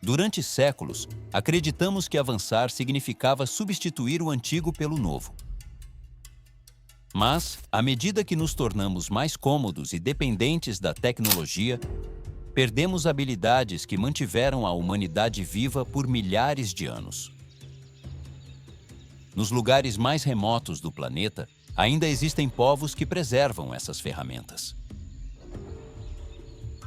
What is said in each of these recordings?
Durante séculos, acreditamos que avançar significava substituir o antigo pelo novo. Mas, à medida que nos tornamos mais cômodos e dependentes da tecnologia, perdemos habilidades que mantiveram a humanidade viva por milhares de anos. Nos lugares mais remotos do planeta, ainda existem povos que preservam essas ferramentas.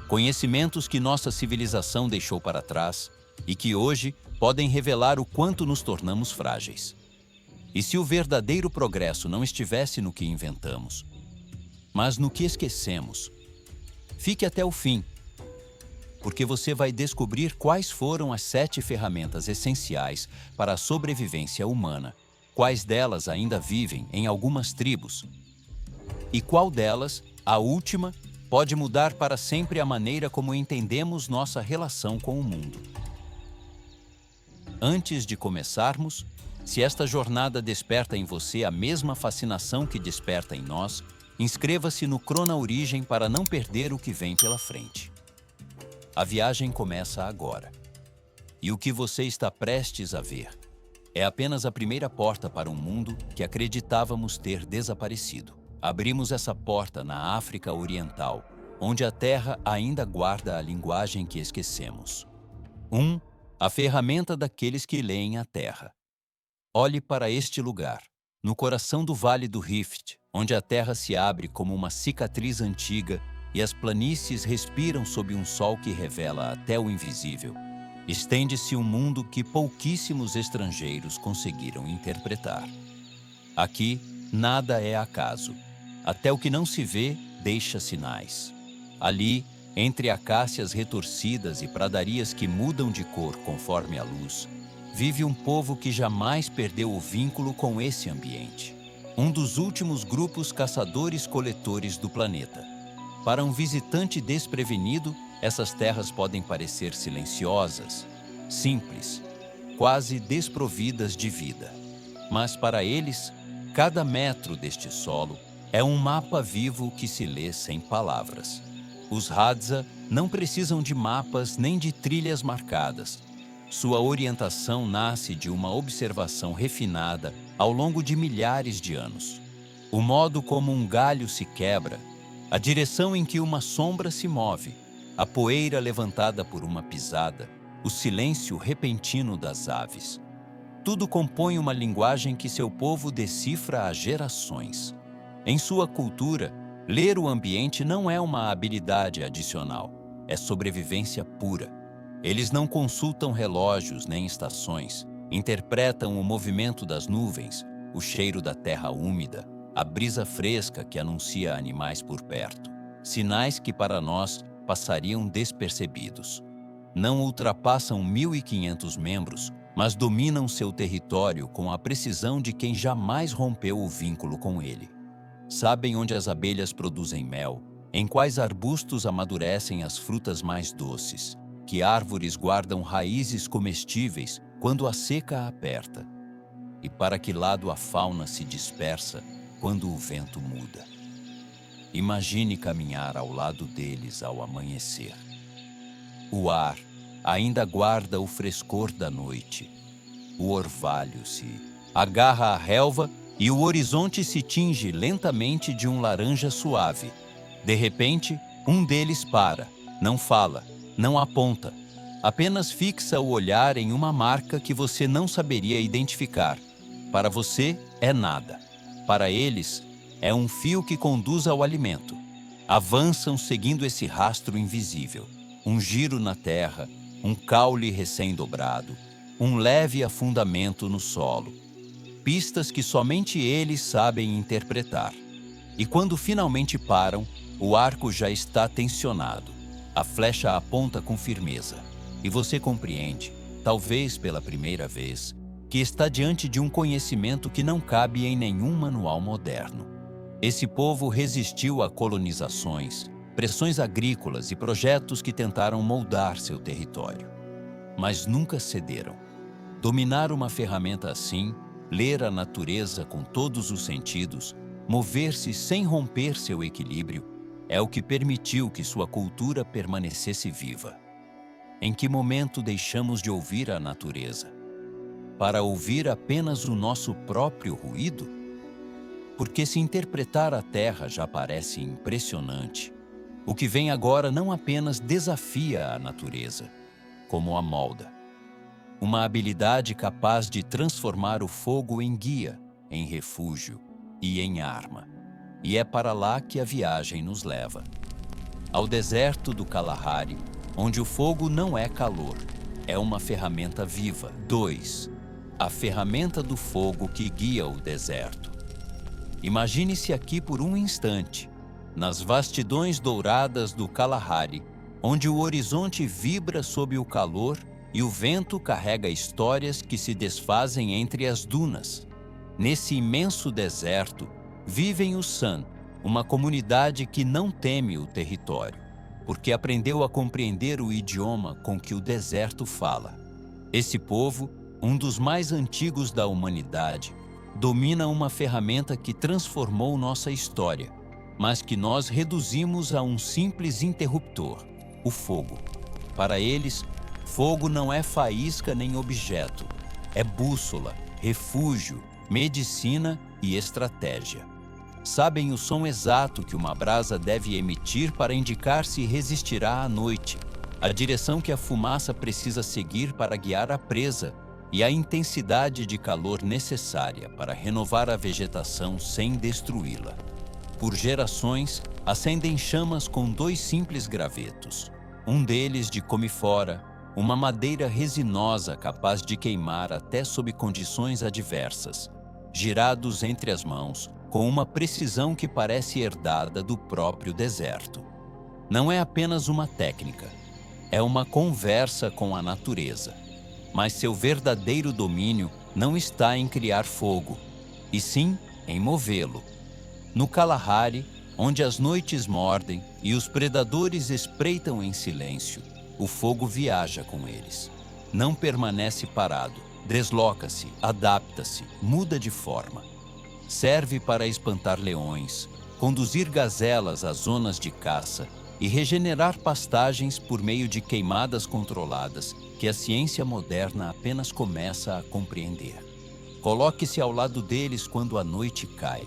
Conhecimentos que nossa civilização deixou para trás e que hoje podem revelar o quanto nos tornamos frágeis. E se o verdadeiro progresso não estivesse no que inventamos, mas no que esquecemos? Fique até o fim, porque você vai descobrir quais foram as 7 ferramentas essenciais para a sobrevivência humana, quais delas ainda vivem em algumas tribos, e qual delas, a última, pode mudar para sempre a maneira como entendemos nossa relação com o mundo. Antes de começarmos, se esta jornada desperta em você a mesma fascinação que desperta em nós, inscreva-se no Crona Origem para não perder o que vem pela frente. A viagem começa agora. E o que você está prestes a ver é apenas a primeira porta para um mundo que acreditávamos ter desaparecido. Abrimos essa porta na África Oriental, onde a Terra ainda guarda a linguagem que esquecemos. A ferramenta daqueles que leem a Terra. Olhe para este lugar, no coração do Vale do Rift, onde a terra se abre como uma cicatriz antiga e as planícies respiram sob um sol que revela até o invisível. Estende-se um mundo que pouquíssimos estrangeiros conseguiram interpretar. Aqui, nada é acaso. Até o que não se vê, deixa sinais. Ali, entre acácias retorcidas e pradarias que mudam de cor conforme a luz, vive um povo que jamais perdeu o vínculo com esse ambiente. Um dos últimos grupos caçadores-coletores do planeta. Para um visitante desprevenido, essas terras podem parecer silenciosas, simples, quase desprovidas de vida. Mas para eles, cada metro deste solo é um mapa vivo que se lê sem palavras. Os Hadza não precisam de mapas nem de trilhas marcadas. Sua orientação nasce de uma observação refinada ao longo de milhares de anos. O modo como um galho se quebra, a direção em que uma sombra se move, a poeira levantada por uma pisada, o silêncio repentino das aves. Tudo compõe uma linguagem que seu povo decifra há gerações. Em sua cultura, ler o ambiente não é uma habilidade adicional, é sobrevivência pura. Eles não consultam relógios nem estações, interpretam o movimento das nuvens, o cheiro da terra úmida, a brisa fresca que anuncia animais por perto. Sinais que para nós passariam despercebidos. Não ultrapassam 1.500 membros, mas dominam seu território com a precisão de quem jamais rompeu o vínculo com ele. Sabem onde as abelhas produzem mel, em quais arbustos amadurecem as frutas mais doces, que árvores guardam raízes comestíveis quando a seca aperta, e para que lado a fauna se dispersa quando o vento muda. Imagine caminhar ao lado deles ao amanhecer. O ar ainda guarda o frescor da noite. O orvalho se agarra à relva e o horizonte se tinge lentamente de um laranja suave. De repente, um deles para, não fala, não aponta, apenas fixa o olhar em uma marca que você não saberia identificar. Para você, é nada. Para eles, é um fio que conduz ao alimento. Avançam seguindo esse rastro invisível. Um giro na terra, um caule recém-dobrado, um leve afundamento no solo. Pistas que somente eles sabem interpretar. E quando finalmente param, o arco já está tensionado. A flecha aponta com firmeza, e você compreende, talvez pela primeira vez, que está diante de um conhecimento que não cabe em nenhum manual moderno. Esse povo resistiu a colonizações, pressões agrícolas e projetos que tentaram moldar seu território. Mas nunca cederam. Dominar uma ferramenta assim, ler a natureza com todos os sentidos, mover-se sem romper seu equilíbrio, é o que permitiu que sua cultura permanecesse viva. Em que momento deixamos de ouvir a natureza? Para ouvir apenas o nosso próprio ruído? Porque se interpretar a Terra já parece impressionante, o que vem agora não apenas desafia a natureza, como a molda. Uma habilidade capaz de transformar o fogo em guia, em refúgio e em arma. E é para lá que a viagem nos leva. Ao deserto do Kalahari, onde o fogo não é calor, é uma ferramenta viva. 2. A ferramenta do fogo que guia o deserto. Imagine-se aqui por um instante, nas vastidões douradas do Kalahari, onde o horizonte vibra sob o calor e o vento carrega histórias que se desfazem entre as dunas. Nesse imenso deserto, vivem os San, uma comunidade que não teme o território, porque aprendeu a compreender o idioma com que o deserto fala. Esse povo, um dos mais antigos da humanidade, domina uma ferramenta que transformou nossa história, mas que nós reduzimos a um simples interruptor, o fogo. Para eles, fogo não é faísca nem objeto, é bússola, refúgio, medicina e estratégia. Sabem o som exato que uma brasa deve emitir para indicar se resistirá à noite, a direção que a fumaça precisa seguir para guiar a presa e a intensidade de calor necessária para renovar a vegetação sem destruí-la. Por gerações, acendem chamas com 2 simples gravetos. Um deles de come-fora, uma madeira resinosa capaz de queimar até sob condições adversas, girados entre as mãos, com uma precisão que parece herdada do próprio deserto. Não é apenas uma técnica, é uma conversa com a natureza. Mas seu verdadeiro domínio não está em criar fogo, e sim em movê-lo. No Kalahari, onde as noites mordem e os predadores espreitam em silêncio, o fogo viaja com eles. Não permanece parado, desloca-se, adapta-se, muda de forma. Serve para espantar leões, conduzir gazelas às zonas de caça e regenerar pastagens por meio de queimadas controladas que a ciência moderna apenas começa a compreender. Coloque-se ao lado deles quando a noite cai.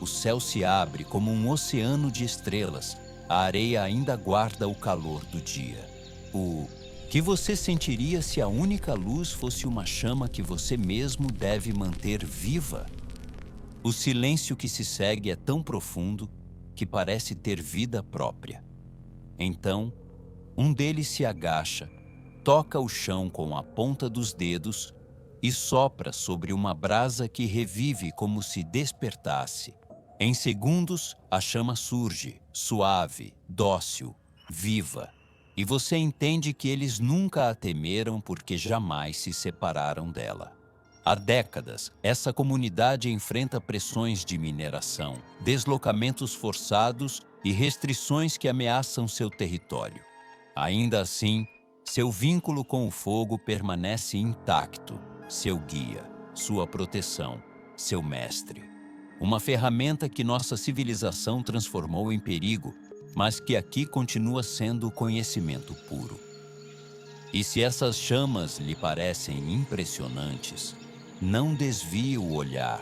O céu se abre como um oceano de estrelas, a areia ainda guarda o calor do dia. O que você sentiria se a única luz fosse uma chama que você mesmo deve manter viva? O silêncio que se segue é tão profundo que parece ter vida própria. Então, um deles se agacha, toca o chão com a ponta dos dedos e sopra sobre uma brasa que revive como se despertasse. Em segundos, a chama surge, suave, dócil, viva, e você entende que eles nunca a temeram porque jamais se separaram dela. Há décadas, essa comunidade enfrenta pressões de mineração, deslocamentos forçados e restrições que ameaçam seu território. Ainda assim, seu vínculo com o fogo permanece intacto, seu guia, sua proteção, seu mestre. Uma ferramenta que nossa civilização transformou em perigo, mas que aqui continua sendo conhecimento puro. E se essas chamas lhe parecem impressionantes, não desvie o olhar,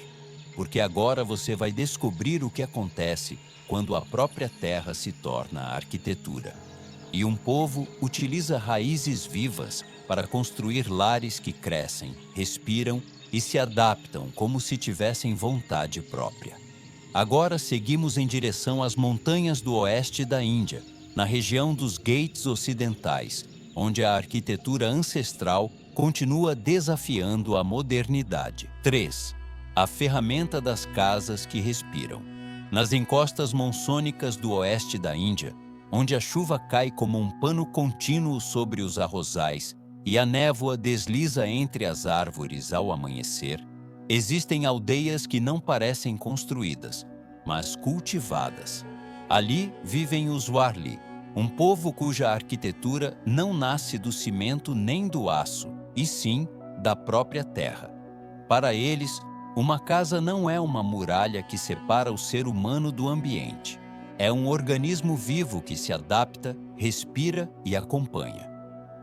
porque agora você vai descobrir o que acontece quando a própria terra se torna arquitetura. E um povo utiliza raízes vivas para construir lares que crescem, respiram e se adaptam como se tivessem vontade própria. Agora seguimos em direção às montanhas do oeste da Índia, na região dos Ghats ocidentais, onde a arquitetura ancestral continua desafiando a modernidade. 3. A ferramenta das casas que respiram. Nas encostas monsônicas do oeste da Índia, onde a chuva cai como um pano contínuo sobre os arrozais e a névoa desliza entre as árvores ao amanhecer, existem aldeias que não parecem construídas, mas cultivadas. Ali vivem os Warli, um povo cuja arquitetura não nasce do cimento nem do aço, e sim da própria terra. Para eles, uma casa não é uma muralha que separa o ser humano do ambiente. É um organismo vivo que se adapta, respira e acompanha.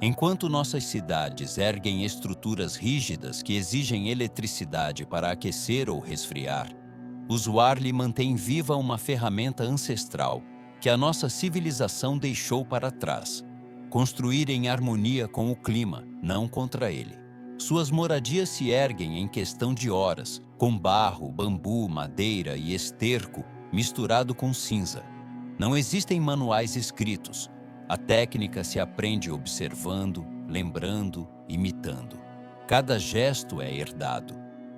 Enquanto nossas cidades erguem estruturas rígidas que exigem eletricidade para aquecer ou resfriar, os Warli mantêm viva uma ferramenta ancestral que a nossa civilização deixou para trás: construir em harmonia com o clima, não contra ele. Suas moradias se erguem em questão de horas, com barro, bambu, madeira e esterco misturado com cinza. Não existem manuais escritos. A técnica se aprende observando, lembrando, imitando. Cada gesto é herdado.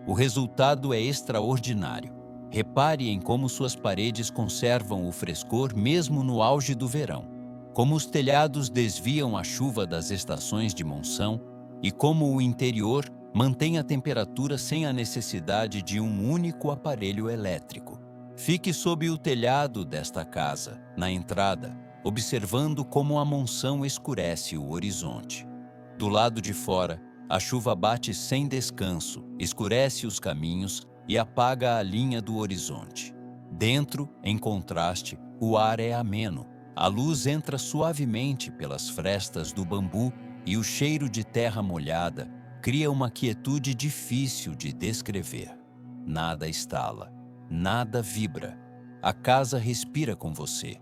O resultado é extraordinário. Repare em como suas paredes conservam o frescor mesmo no auge do verão, como os telhados desviam a chuva das estações de monção e como o interior mantém a temperatura sem a necessidade de um único aparelho elétrico. Fique sob o telhado desta casa, na entrada, observando como a monção escurece o horizonte. Do lado de fora, a chuva bate sem descanso, escurece os caminhos e apaga a linha do horizonte. Dentro, em contraste, o ar é ameno. A luz entra suavemente pelas frestas do bambu e o cheiro de terra molhada cria uma quietude difícil de descrever. Nada estala, nada vibra. A casa respira com você.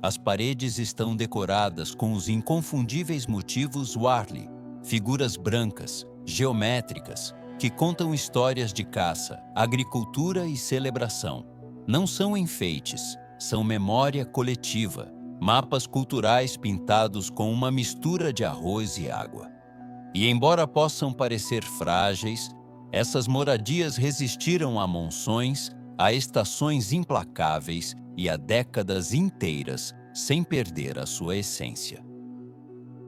As paredes estão decoradas com os inconfundíveis motivos Warli, figuras brancas, geométricas, que contam histórias de caça, agricultura e celebração. Não são enfeites, são memória coletiva, mapas culturais pintados com uma mistura de arroz e água. E embora possam parecer frágeis, essas moradias resistiram a monções, a estações implacáveis e a décadas inteiras sem perder a sua essência.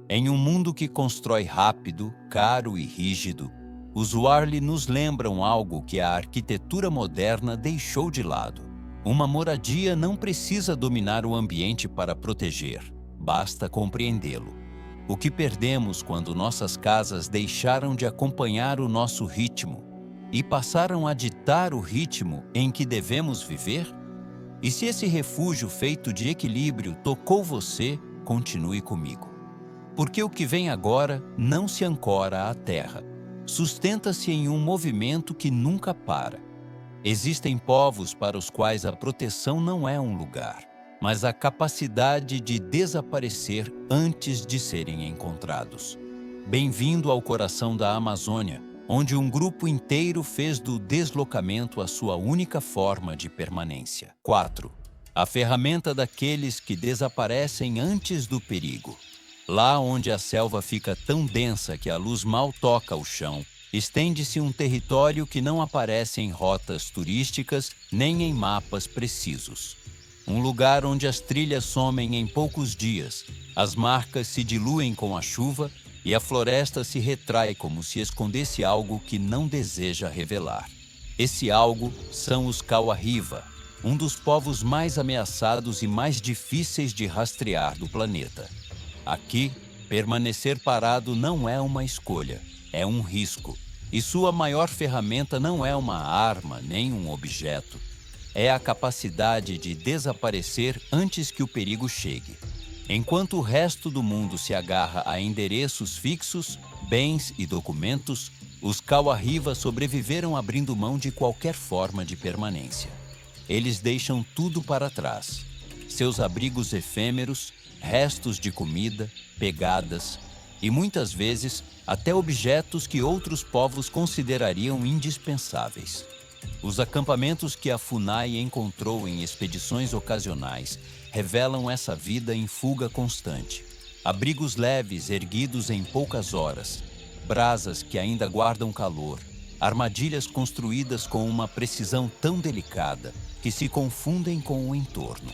Em um mundo que constrói rápido, caro e rígido, os Warli nos lembram algo que a arquitetura moderna deixou de lado. Uma moradia não precisa dominar o ambiente para proteger, basta compreendê-lo. O que perdemos quando nossas casas deixaram de acompanhar o nosso ritmo e passaram a ditar o ritmo em que devemos viver? E se esse refúgio feito de equilíbrio tocou você, continue comigo. Porque o que vem agora não se ancora à terra, sustenta-se em um movimento que nunca para. Existem povos para os quais a proteção não é um lugar, mas a capacidade de desaparecer antes de serem encontrados. Bem-vindo ao coração da Amazônia, onde um grupo inteiro fez do deslocamento a sua única forma de permanência. 4. A ferramenta daqueles que desaparecem antes do perigo. Lá onde a selva fica tão densa que a luz mal toca o chão, estende-se um território que não aparece em rotas turísticas nem em mapas precisos. Um lugar onde as trilhas somem em poucos dias, as marcas se diluem com a chuva e a floresta se retrai como se escondesse algo que não deseja revelar. Esse algo são os Kawa-Riva, um dos povos mais ameaçados e mais difíceis de rastrear do planeta. Aqui, permanecer parado não é uma escolha, é um risco. E sua maior ferramenta não é uma arma nem um objeto. É a capacidade de desaparecer antes que o perigo chegue. Enquanto o resto do mundo se agarra a endereços fixos, bens e documentos, os Kawa-Riva sobreviveram abrindo mão de qualquer forma de permanência. Eles deixam tudo para trás. Seus abrigos efêmeros, restos de comida, pegadas e, muitas vezes, até objetos que outros povos considerariam indispensáveis. Os acampamentos que a FUNAI encontrou em expedições ocasionais revelam essa vida em fuga constante. Abrigos leves erguidos em poucas horas, brasas que ainda guardam calor, armadilhas construídas com uma precisão tão delicada que se confundem com o entorno.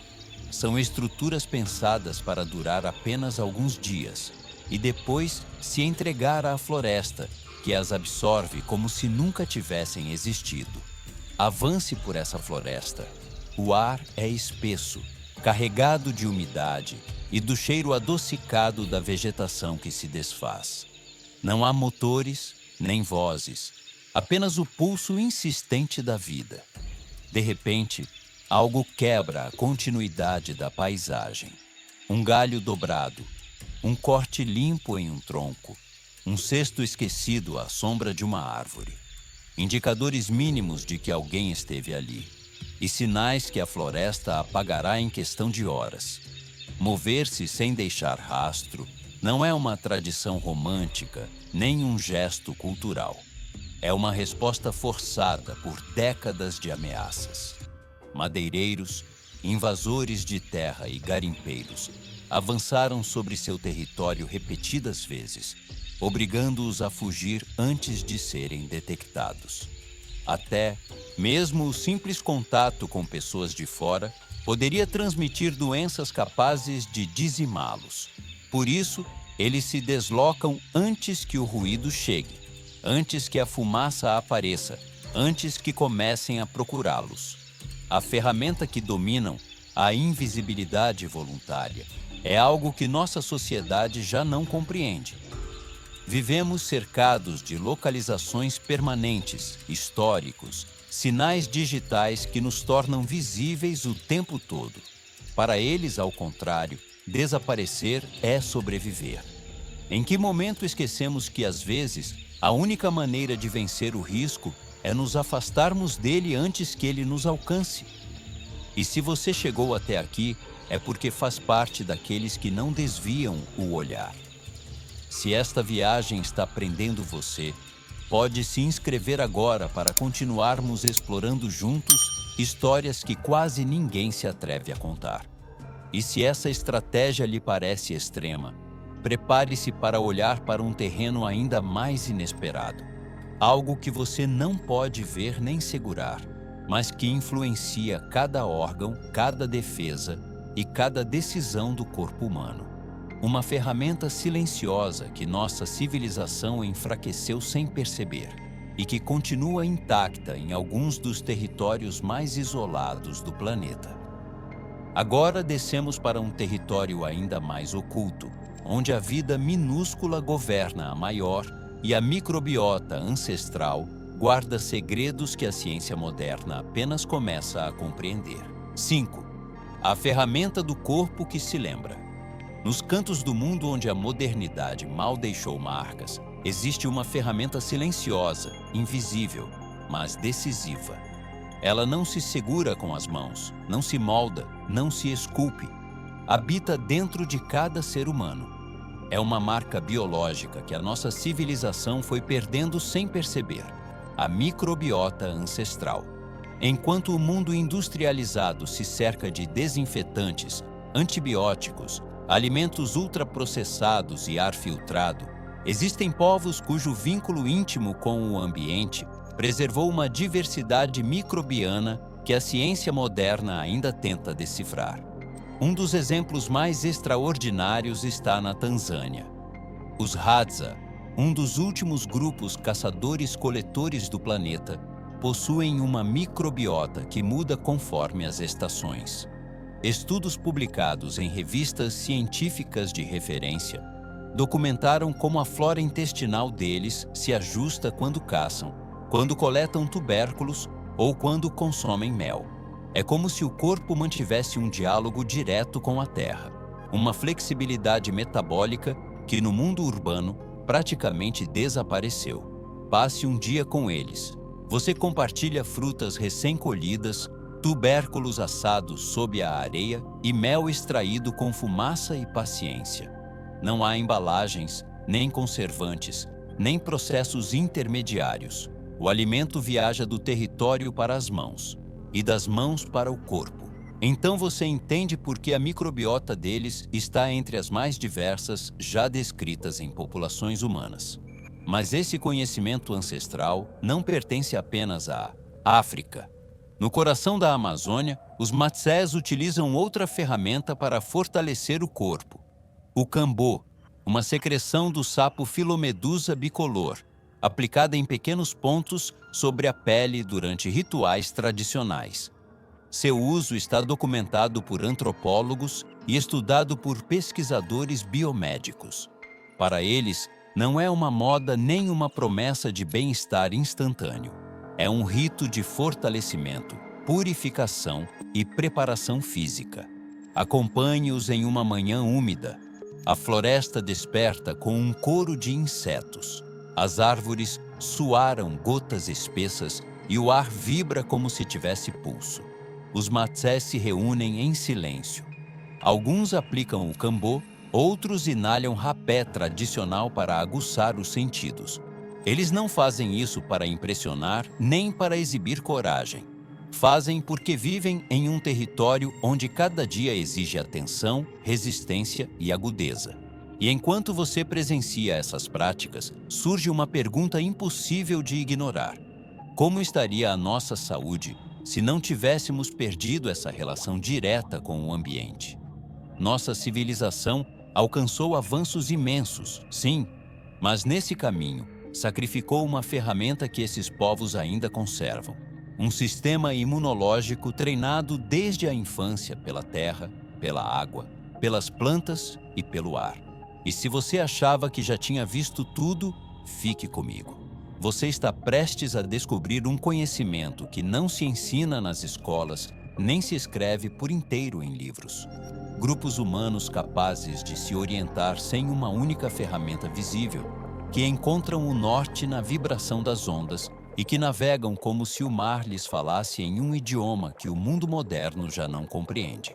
São estruturas pensadas para durar apenas alguns dias e depois se entregar à floresta, que as absorve como se nunca tivessem existido. Avance por essa floresta. O ar é espesso, carregado de umidade e do cheiro adocicado da vegetação que se desfaz. Não há motores, nem vozes, apenas o pulso insistente da vida. De repente, algo quebra a continuidade da paisagem. Um galho dobrado, um corte limpo em um tronco, um cesto esquecido à sombra de uma árvore. Indicadores mínimos de que alguém esteve ali, e sinais que a floresta apagará em questão de horas. Mover-se sem deixar rastro não é uma tradição romântica, nem um gesto cultural. É uma resposta forçada por décadas de ameaças. Madeireiros, invasores de terra e garimpeiros avançaram sobre seu território repetidas vezes, obrigando-os a fugir antes de serem detectados. Até mesmo o simples contato com pessoas de fora poderia transmitir doenças capazes de dizimá-los. Por isso, eles se deslocam antes que o ruído chegue, antes que a fumaça apareça, antes que comecem a procurá-los. A ferramenta que dominam, a invisibilidade voluntária, é algo que nossa sociedade já não compreende. Vivemos cercados de localizações permanentes, históricos, sinais digitais que nos tornam visíveis o tempo todo. Para eles, ao contrário, desaparecer é sobreviver. Em que momento esquecemos que, às vezes, a única maneira de vencer o risco é nos afastarmos dele antes que ele nos alcance? E se você chegou até aqui, é porque faz parte daqueles que não desviam o olhar. Se esta viagem está prendendo você, pode se inscrever agora para continuarmos explorando juntos histórias que quase ninguém se atreve a contar. E se essa estratégia lhe parece extrema, prepare-se para olhar para um terreno ainda mais inesperado. Algo que você não pode ver nem segurar, mas que influencia cada órgão, cada defesa e cada decisão do corpo humano. Uma ferramenta silenciosa que nossa civilização enfraqueceu sem perceber e que continua intacta em alguns dos territórios mais isolados do planeta. Agora descemos para um território ainda mais oculto, onde a vida minúscula governa a maior e a microbiota ancestral guarda segredos que a ciência moderna apenas começa a compreender. 5. A ferramenta do corpo que se lembra. Nos cantos do mundo onde a modernidade mal deixou marcas, existe uma ferramenta silenciosa, invisível, mas decisiva. Ela não se segura com as mãos, não se molda, não se esculpe. Habita dentro de cada ser humano. É uma marca biológica que a nossa civilização foi perdendo sem perceber. A microbiota ancestral. Enquanto o mundo industrializado se cerca de desinfetantes, antibióticos, alimentos ultraprocessados e ar filtrado, existem povos cujo vínculo íntimo com o ambiente preservou uma diversidade microbiana que a ciência moderna ainda tenta decifrar. Um dos exemplos mais extraordinários está na Tanzânia. Os Hadza, um dos últimos grupos caçadores-coletores do planeta, possuem uma microbiota que muda conforme as estações. Estudos publicados em revistas científicas de referência documentaram como a flora intestinal deles se ajusta quando caçam, quando coletam tubérculos ou quando consomem mel. É como se o corpo mantivesse um diálogo direto com a terra, uma flexibilidade metabólica que no mundo urbano praticamente desapareceu. Passe um dia com eles. Você compartilha frutas recém-colhidas, tubérculos assados sob a areia e mel extraído com fumaça e paciência. Não há embalagens, nem conservantes, nem processos intermediários. O alimento viaja do território para as mãos e das mãos para o corpo. Então você entende por que a microbiota deles está entre as mais diversas já descritas em populações humanas. Mas esse conhecimento ancestral não pertence apenas à África. No coração da Amazônia, os Matsés utilizam outra ferramenta para fortalecer o corpo. O cambô, uma secreção do sapo Filomedusa bicolor, aplicada em pequenos pontos sobre a pele durante rituais tradicionais. Seu uso está documentado por antropólogos e estudado por pesquisadores biomédicos. Para eles, não é uma moda nem uma promessa de bem-estar instantâneo. É um rito de fortalecimento, purificação e preparação física. Acompanhe-os em uma manhã úmida. A floresta desperta com um coro de insetos. As árvores suaram gotas espessas e o ar vibra como se tivesse pulso. Os matsés se reúnem em silêncio. Alguns aplicam o cambô, outros inalham rapé tradicional para aguçar os sentidos. Eles não fazem isso para impressionar nem para exibir coragem. Fazem porque vivem em um território onde cada dia exige atenção, resistência e agudeza. E enquanto você presencia essas práticas, surge uma pergunta impossível de ignorar. Como estaria a nossa saúde se não tivéssemos perdido essa relação direta com o ambiente? Nossa civilização alcançou avanços imensos, sim, mas nesse caminho sacrificou uma ferramenta que esses povos ainda conservam. Um sistema imunológico treinado desde a infância pela terra, pela água, pelas plantas e pelo ar. E se você achava que já tinha visto tudo, fique comigo. Você está prestes a descobrir um conhecimento que não se ensina nas escolas, nem se escreve por inteiro em livros. Grupos humanos capazes de se orientar sem uma única ferramenta visível, que encontram o norte na vibração das ondas e que navegam como se o mar lhes falasse em um idioma que o mundo moderno já não compreende.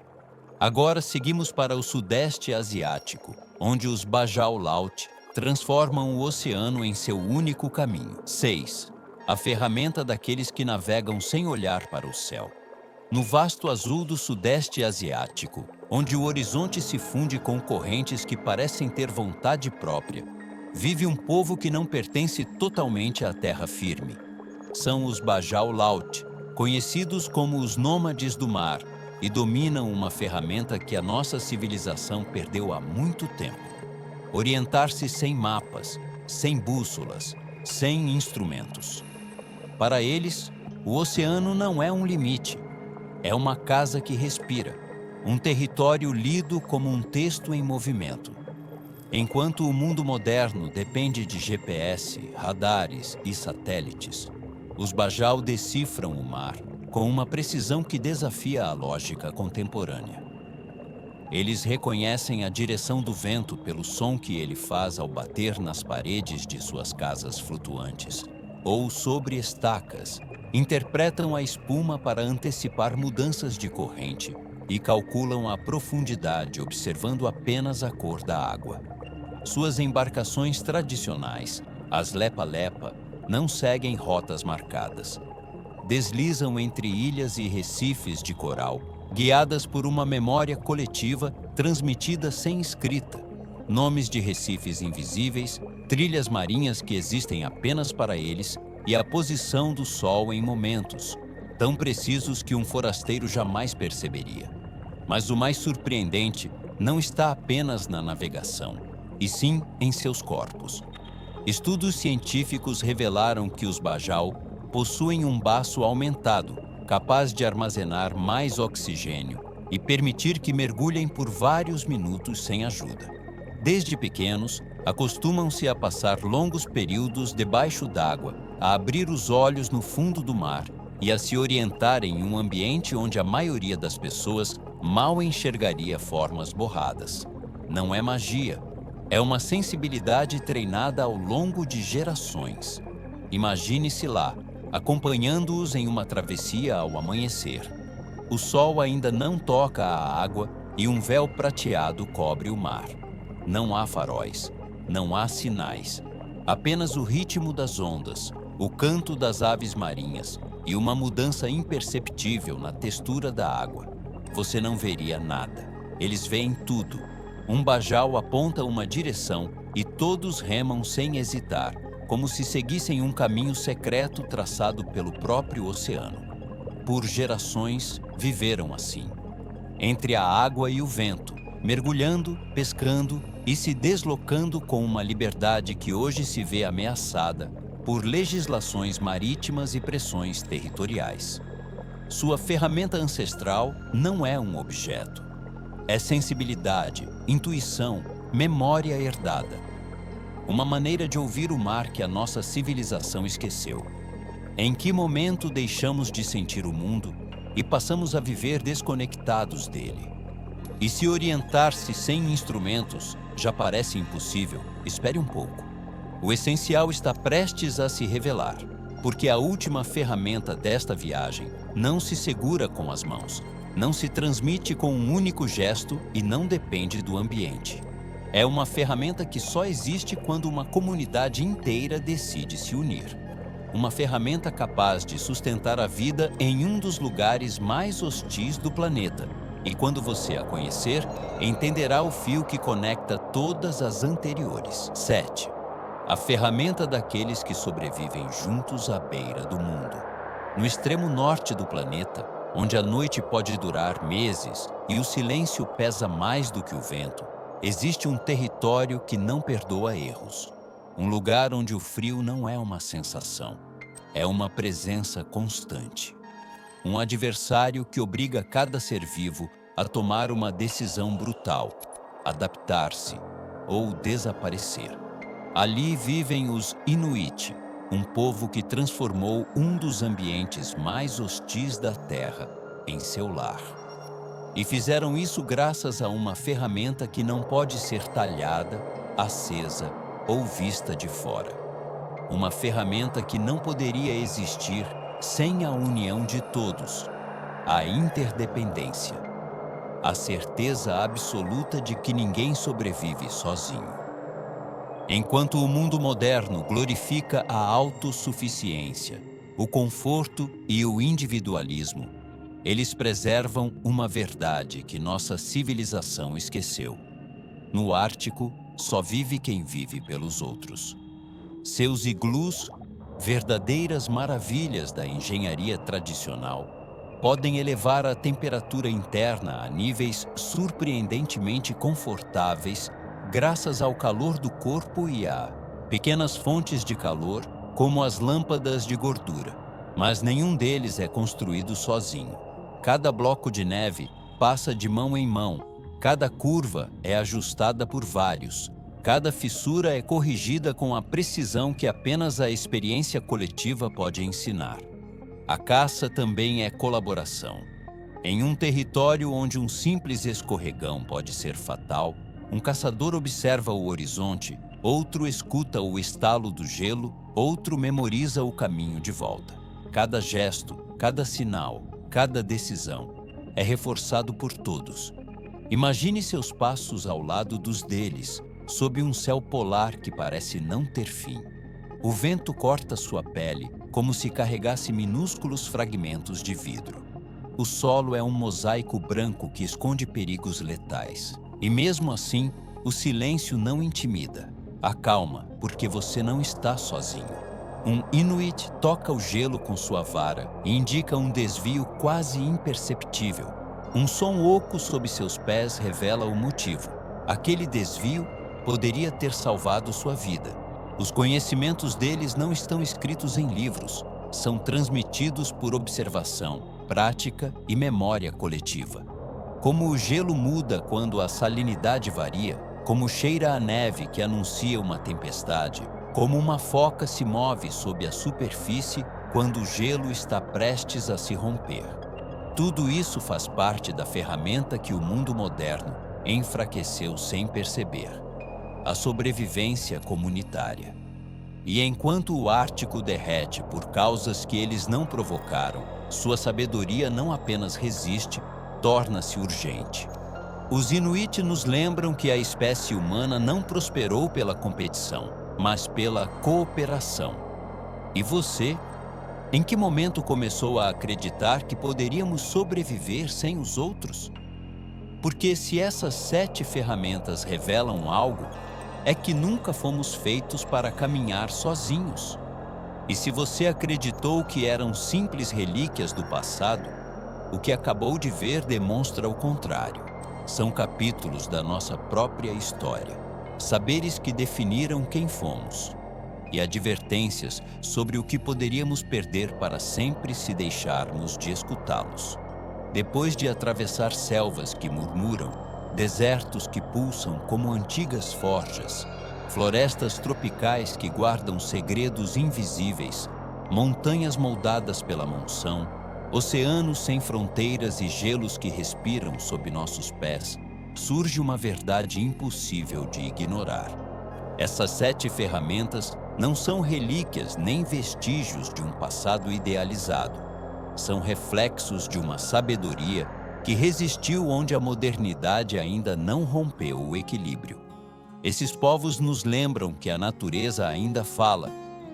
Agora seguimos para o Sudeste Asiático, onde os Bajau Laut transformam o oceano em seu único caminho. 6. A ferramenta daqueles que navegam sem olhar para o céu. No vasto azul do Sudeste Asiático, onde o horizonte se funde com correntes que parecem ter vontade própria, vive um povo que não pertence totalmente à terra firme. São os Bajau Laut, conhecidos como os nômades do mar, e dominam uma ferramenta que a nossa civilização perdeu há muito tempo. Orientar-se sem mapas, sem bússolas, sem instrumentos. Para eles, o oceano não é um limite, é uma casa que respira, um território lido como um texto em movimento. Enquanto o mundo moderno depende de GPS, radares e satélites, os Bajau decifram o mar com uma precisão que desafia a lógica contemporânea. Eles reconhecem a direção do vento pelo som que ele faz ao bater nas paredes de suas casas flutuantes, ou sobre estacas, interpretam a espuma para antecipar mudanças de corrente e calculam a profundidade observando apenas a cor da água. Suas embarcações tradicionais, as lepa-lepa, não seguem rotas marcadas. Deslizam entre ilhas e recifes de coral, guiadas por uma memória coletiva transmitida sem escrita. Nomes de recifes invisíveis, trilhas marinhas que existem apenas para eles e a posição do sol em momentos, tão precisos que um forasteiro jamais perceberia. Mas o mais surpreendente não está apenas na navegação, e sim em seus corpos. Estudos científicos revelaram que os Bajau possuem um baço aumentado, capaz de armazenar mais oxigênio e permitir que mergulhem por vários minutos sem ajuda. Desde pequenos, acostumam-se a passar longos períodos debaixo d'água, a abrir os olhos no fundo do mar e a se orientarem em um ambiente onde a maioria das pessoas mal enxergaria formas borradas. Não é magia. É uma sensibilidade treinada ao longo de gerações. Imagine-se lá, acompanhando-os em uma travessia ao amanhecer. O sol ainda não toca a água e um véu prateado cobre o mar. Não há faróis, não há sinais. Apenas o ritmo das ondas, o canto das aves marinhas e uma mudança imperceptível na textura da água. Você não veria nada. Eles veem tudo. Um bajau aponta uma direção e todos remam sem hesitar, como se seguissem um caminho secreto traçado pelo próprio oceano. Por gerações, viveram assim, entre a água e o vento, mergulhando, pescando e se deslocando com uma liberdade que hoje se vê ameaçada por legislações marítimas e pressões territoriais. Sua ferramenta ancestral não é um objeto. É sensibilidade, intuição, memória herdada. Uma maneira de ouvir o mar que a nossa civilização esqueceu. Em que momento deixamos de sentir o mundo e passamos a viver desconectados dele? E se orientar-se sem instrumentos já parece impossível, espere um pouco. O essencial está prestes a se revelar, porque a última ferramenta desta viagem não se segura com as mãos, não se transmite com um único gesto e não depende do ambiente. É uma ferramenta que só existe quando uma comunidade inteira decide se unir. Uma ferramenta capaz de sustentar a vida em um dos lugares mais hostis do planeta. E quando você a conhecer, entenderá o fio que conecta todas as anteriores. 7. A ferramenta daqueles que sobrevivem juntos à beira do mundo. No extremo norte do planeta, onde a noite pode durar meses e o silêncio pesa mais do que o vento, existe um território que não perdoa erros. Um lugar onde o frio não é uma sensação, é uma presença constante. Um adversário que obriga cada ser vivo a tomar uma decisão brutal, adaptar-se ou desaparecer. Ali vivem os Inuit, um povo que transformou um dos ambientes mais hostis da Terra em seu lar. E fizeram isso graças a uma ferramenta que não pode ser talhada, acesa ou vista de fora. Uma ferramenta que não poderia existir sem a união de todos, a interdependência, a certeza absoluta de que ninguém sobrevive sozinho. Enquanto o mundo moderno glorifica a autossuficiência, o conforto e o individualismo, eles preservam uma verdade que nossa civilização esqueceu. No Ártico, só vive quem vive pelos outros. Seus iglus, verdadeiras maravilhas da engenharia tradicional, podem elevar a temperatura interna a níveis surpreendentemente confortáveis graças ao calor do corpo e a pequenas fontes de calor, como as lâmpadas de gordura. Mas nenhum deles é construído sozinho. Cada bloco de neve passa de mão em mão, cada curva é ajustada por vários, cada fissura é corrigida com a precisão que apenas a experiência coletiva pode ensinar. A caça também é colaboração. Em um território onde um simples escorregão pode ser fatal, um caçador observa o horizonte, outro escuta o estalo do gelo, outro memoriza o caminho de volta. Cada gesto, cada sinal, cada decisão é reforçado por todos. Imagine seus passos ao lado dos deles, sob um céu polar que parece não ter fim. O vento corta sua pele como se carregasse minúsculos fragmentos de vidro. O solo é um mosaico branco que esconde perigos letais. E mesmo assim, o silêncio não intimida. Acalma, porque você não está sozinho. Um Inuit toca o gelo com sua vara e indica um desvio quase imperceptível. Um som oco sob seus pés revela o motivo. Aquele desvio poderia ter salvado sua vida. Os conhecimentos deles não estão escritos em livros, são transmitidos por observação, prática e memória coletiva. Como o gelo muda quando a salinidade varia, como cheira a neve que anuncia uma tempestade, como uma foca se move sob a superfície quando o gelo está prestes a se romper. Tudo isso faz parte da ferramenta que o mundo moderno enfraqueceu sem perceber: a sobrevivência comunitária. E enquanto o Ártico derrete por causas que eles não provocaram, sua sabedoria não apenas resiste, torna-se urgente. Os Inuit nos lembram que a espécie humana não prosperou pela competição, mas pela cooperação. E você? Em que momento começou a acreditar que poderíamos sobreviver sem os outros? Porque se essas 7 ferramentas revelam algo, é que nunca fomos feitos para caminhar sozinhos. E se você acreditou que eram simples relíquias do passado, o que acabou de ver demonstra o contrário. São capítulos da nossa própria história, saberes que definiram quem fomos, e advertências sobre o que poderíamos perder para sempre se deixarmos de escutá-los. Depois de atravessar selvas que murmuram, desertos que pulsam como antigas forjas, florestas tropicais que guardam segredos invisíveis, montanhas moldadas pela monção, oceanos sem fronteiras e gelos que respiram sob nossos pés, surge uma verdade impossível de ignorar. Essas 7 ferramentas não são relíquias nem vestígios de um passado idealizado. São reflexos de uma sabedoria que resistiu onde a modernidade ainda não rompeu o equilíbrio. Esses povos nos lembram que a natureza ainda fala,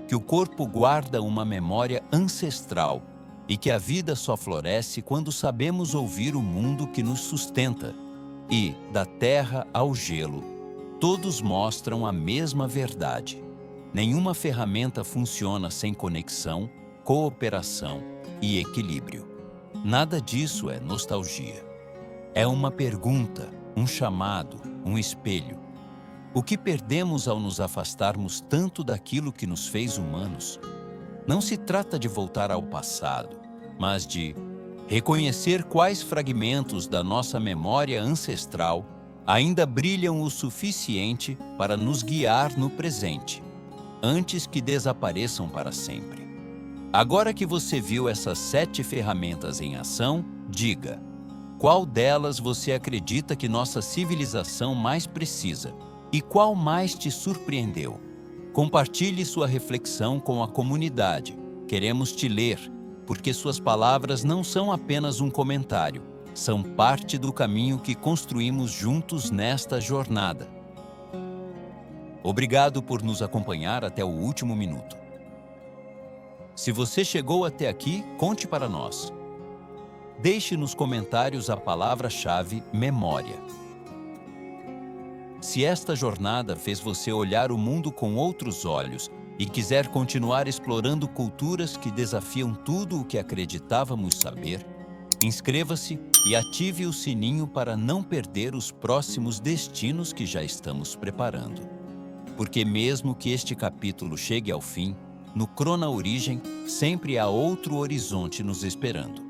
que o corpo guarda uma memória ancestral e que a vida só floresce quando sabemos ouvir o mundo que nos sustenta. E, da terra ao gelo, todos mostram a mesma verdade. Nenhuma ferramenta funciona sem conexão, cooperação e equilíbrio. Nada disso é nostalgia. É uma pergunta, um chamado, um espelho. O que perdemos ao nos afastarmos tanto daquilo que nos fez humanos? Não se trata de voltar ao passado, mas de reconhecer quais fragmentos da nossa memória ancestral ainda brilham o suficiente para nos guiar no presente, antes que desapareçam para sempre. Agora que você viu essas 7 ferramentas em ação, diga: qual delas você acredita que nossa civilização mais precisa? E qual mais te surpreendeu? Compartilhe sua reflexão com a comunidade. Queremos te ler, porque suas palavras não são apenas um comentário, são parte do caminho que construímos juntos nesta jornada. Obrigado por nos acompanhar até o último minuto. Se você chegou até aqui, conte para nós. Deixe nos comentários a palavra-chave memória. Se esta jornada fez você olhar o mundo com outros olhos e quiser continuar explorando culturas que desafiam tudo o que acreditávamos saber, inscreva-se e ative o sininho para não perder os próximos destinos que já estamos preparando. Porque mesmo que este capítulo chegue ao fim, no Crona Origem sempre há outro horizonte nos esperando.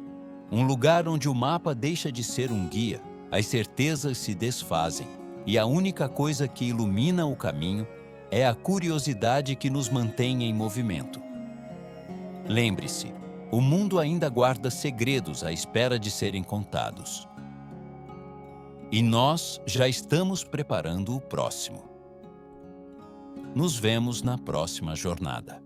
Um lugar onde o mapa deixa de ser um guia, as certezas se desfazem, e a única coisa que ilumina o caminho é a curiosidade que nos mantém em movimento. Lembre-se, o mundo ainda guarda segredos à espera de serem contados. E nós já estamos preparando o próximo. Nos vemos na próxima jornada.